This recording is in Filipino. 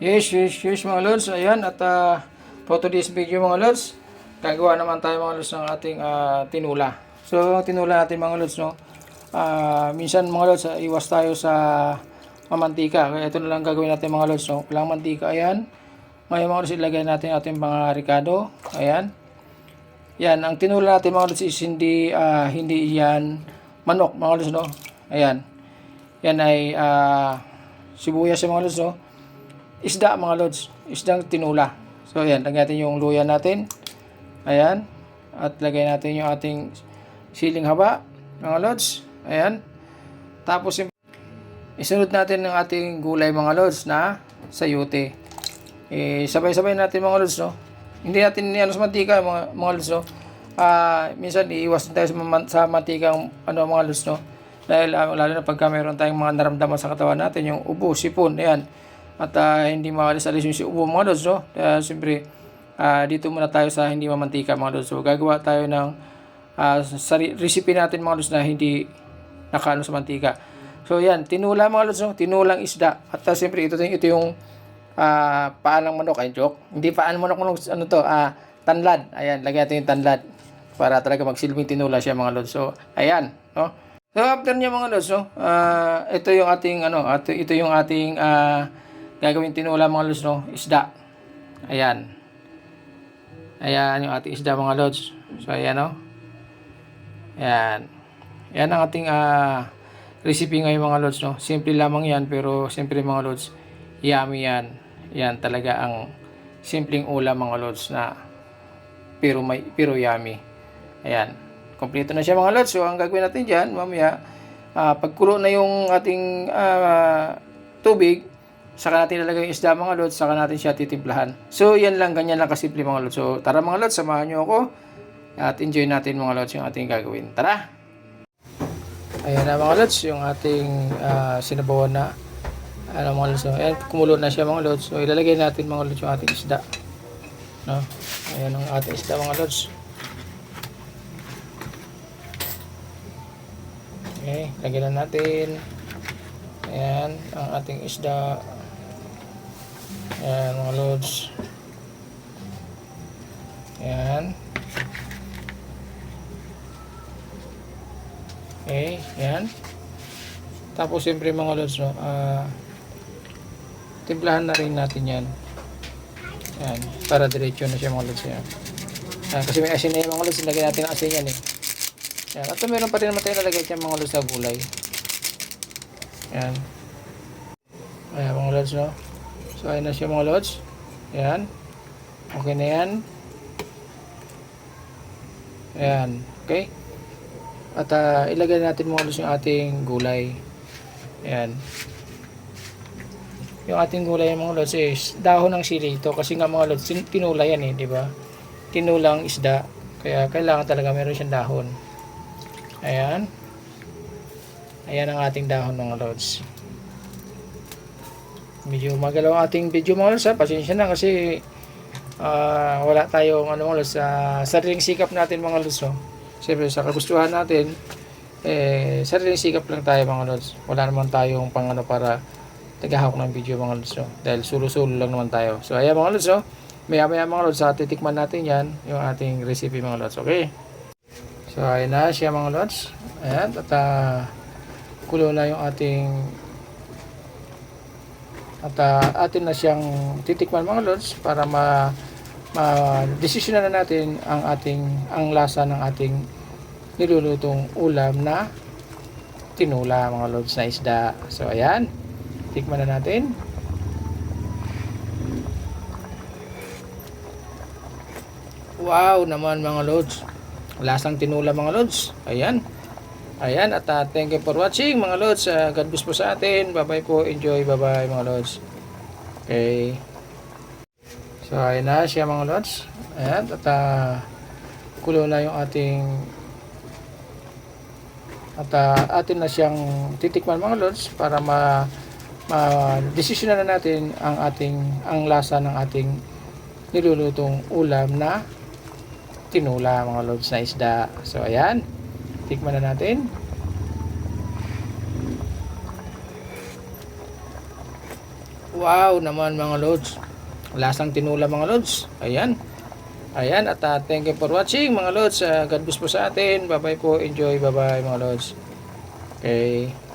Yes mga lods. Ayan at for today's video mga lods, gagawa naman tayo mga lods ng ating tinula. So ang tinula natin mga lods, no, minsan mga lods, iwas tayo sa mamantika. Kaya ito na lang gagawin natin mga lods, no. Walang mantika. Ayan. Ngayon mga lods, ilagay natin ating mga ricado. Ayan. Yan, ang tinula natin mga lods is hindi yan manok mga lods, no. Ayan. Yan ay sibuyas mga lods, no. Isda mga lods, isdang tinula. So ayan, lagyan natin yung luya natin. Ayan. At lagay natin yung ating siling haba mga lods. Ayan. Tapos isunod natin ng ating gulay mga lods na sayote. Sabay-sabay natin mga lods, no. Hindi natin ano sa mantika mga lods, no. Minsan iiwas tayo sa mantikang mga lods, no. Dahil lalo na pagka mayroon tayong mga naramdaman sa katawan natin, yung ubo, sipon, ayan. At hindi maalis-alis yung ubo mga lods, no. Siyempre, dito muna tayo sa hindi mamantika mga lods. So gagawa tayo ng recipe natin mga lods na hindi nakaano sa mantika. So yan, tinula mga lods, no. Tinulang isda. At siyempre ito yung paan ng manok. Ay, joke. Hindi paan ng manok, tanlad. Ayan, lagyan natin yung tanlad para talaga magsilbing tinula siya mga lods. So ayan, no. So after niya mga lods, no, ito yung ating gagawin tinula mga lods, no, isda. Ayan. Ayan yung ating isda mga lods. So ayan, no. Ayan. Ayan ang ating recipe ngayon mga lods, no. Simple lamang yan pero simple mga lods, yummy yan. Yan talaga ang simpleng ulam mga lods na pero yummy. Ayan. Kompleto na siya mga lods. So ang gagawin natin dyan mamaya, pagkulo na yung ating tubig, saka natin ilalagay yung isda mga lods, saka natin siya titimplahan. So yan lang, ganyan lang kasimple mga lods. So tara mga lods, samahan nyo ako at enjoy natin mga lods yung ating gagawin. Tara! Ayan na mga lods, yung ating sinabawan na mga lods. So, ayan, kumulo na siya mga lods. So ilalagay natin mga lods yung ating isda, no? Ayan ang ating isda mga lods. Okay, lagyan na natin. Ayan ang ating isda. Ayan mga lods. Ayan. Okay, ayan. Tapos siyempre mga lods, no, timplahan na rin natin yan. Ayan, para diretso na siya mga lods. Ayan. Kasi may asin na yung mga lods, lagyan natin ang asin yan eh. Ayan. At meron pa rin naman tayo nalagay dyan mga lods na gulay. Ayan. Ayan mga lods, no. So ayan na siya mga lods. Ayan. Okay na yan. Ayan. Okay. At ilagay natin mga lods yung ating gulay. Ayan. Yung ating gulay mga lods is dahon ng sili ito. Kasi nga mga lods, tinula yan eh, di ba? Tinulang isda. Kaya kailangan talaga meron siyang dahon. Ayan. Ayan ang ating dahon mga lods. Medyo magalaw ang ating video mga lods, ha. Pasensya na kasi wala tayong mga lods, sariling sikap natin mga lods, no? Siyempre sa kagustuhan natin, sariling sikap lang tayo mga lods. Wala naman tayong para tagahawak ng video mga lods, no? Dahil sulo-sulo lang naman tayo. So ayan mga lods, no? Maya-maya mga lods, titikman natin yan, yung ating recipe mga lods. Okay. So ayan na siya mga lods. Ayan. At kulo na yung atin na siyang titikman mga lods para desisyonan na natin ang lasa ng ating nilulutong ulam na tinula mga lods na isda. So ayan, tikman na natin. Wow naman mga lods, lasang tinula mga lods. Ayan. Ayan, at thank you for watching mga lods. God bless po sa atin. Bye bye po. Enjoy. Bye bye mga lods. Okay. So ayan na siya mga lods. Ayan, at kulo na yung atin na siyang titikman mga lods para desisyonan na natin ang lasa ng ating nilulutong ulam na tinula mga lods na isda. So ayan, tikman na natin. Wow naman mga lods. Lasang tinula mga lods. Ayan. Ayan, at thank you for watching mga lods. God bless po sa atin. Bye bye po. Enjoy. Bye bye mga lods. Okay.